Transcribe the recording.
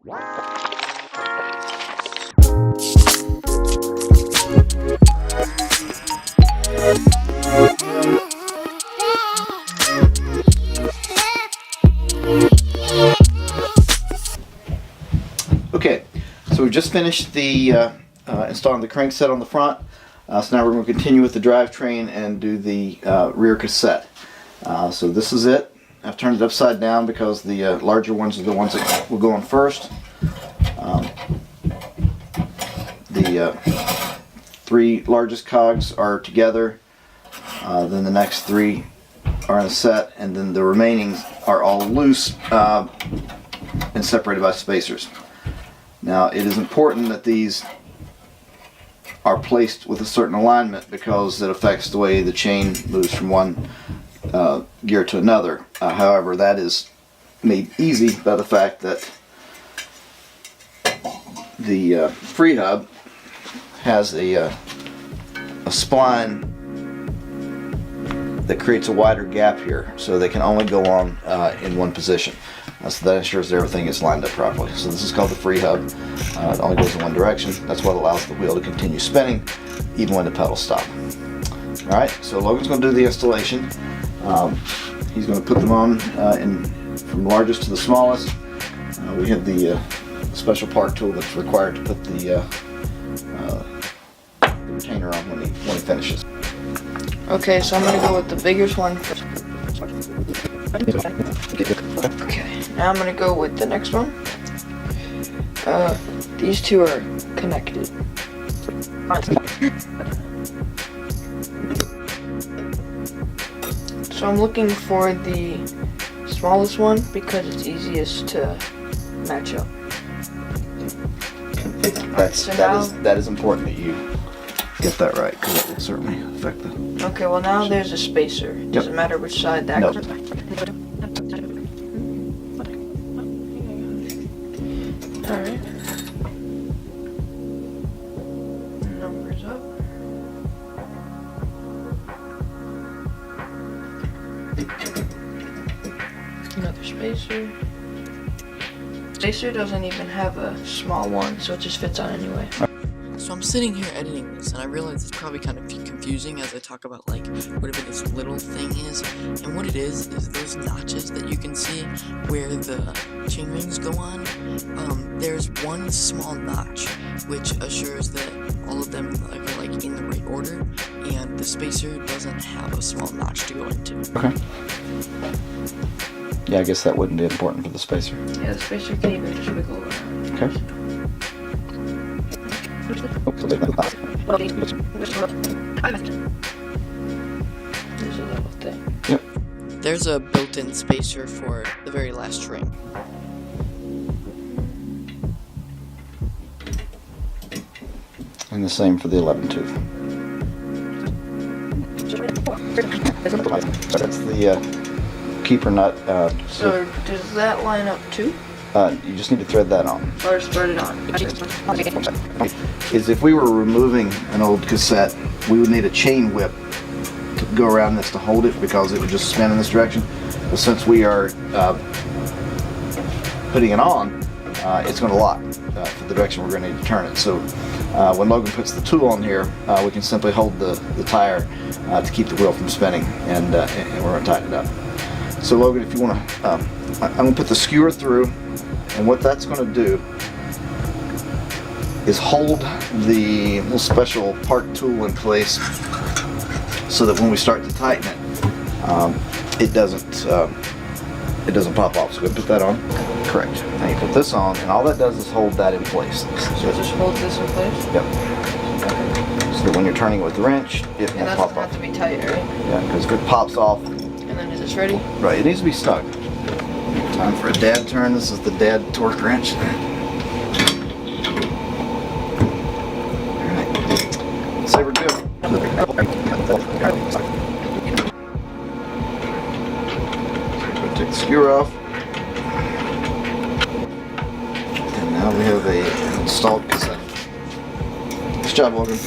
Okay, so we've just finished the installing the crankset on the front. So now we're going to continue with the drivetrain and do the rear cassette. So this is it. I've turned it upside down because the larger ones are the ones that will go on first. The three largest cogs are together. Then the next three are in a set, and then the remaining are all loose and separated by spacers. Now it is important that these are placed with a certain alignment because it affects the way the chain moves from one gear to another. However, that is made easy by the fact that the free hub has a spline that creates a wider gap here, so they can only go on in one position. So that ensures that everything is lined up properly. So this is called the free hub. It only goes in one direction. That's what allows the wheel to continue spinning even when the pedals stop. Alright, so Logan's going to do the installation. He's going to put them on from largest to the smallest. We have the special part tool that's required to put the retainer on when he finishes. Okay, so I'm going to go with the biggest one first. Okay, now I'm going to go with the next one. These two are connected. So I'm looking for the smallest one because it's easiest to match up. That is important that you get that right, because it will certainly affect the... Okay, well now there's a spacer. Doesn't matter which side that goes. Alright. Numbers up. Another spacer. Spacer doesn't even have a small one, so it just fits on anyway. So I'm sitting here editing this, and I realize it's probably kind of confusing as I talk about like whatever this little thing is. And what it is those notches that you can see where the chain rings go on. There's one small notch which assures that all of them are like in the right order, and the spacer doesn't have a small notch to go into. Okay. Yeah, I guess that wouldn't be important for the spacer. Yeah, the spacer can even just wiggle around. Okay. There's a little thing. Yep. There's a built-in spacer for the very last ring. And the same for the 11 tooth. So that's the keeper nut. So does that line up too? You just need to thread that on. Or spread it on? Is if we were removing an old cassette, we would need a chain whip to go around this to hold it because it would just spin in this direction. But since we are putting it on, it's going to lock for the direction we're going to need to turn it. So when Logan puts the tool on here, we can simply hold the tire to keep the wheel from spinning, and we're going to tighten it up. So Logan, if you want to, I'm going to put the skewer through, and what that's going to do is hold the little special part tool in place so that when we start to tighten it, it doesn't pop off. So we put that on. Correct. Now you put this on, and all that does is hold that in place. So it just holds this in place? Yep. So when you're turning it with the wrench, it And won't that pop doesn't off. have to be tight, right? Yeah, because if it pops off, And then is this ready? right, it needs to be snug. Time for a dad turn. This is the dad torque wrench. Alright. Say we're good. Take the skewer off. And now we have an installed cassette. Nice job, Logan.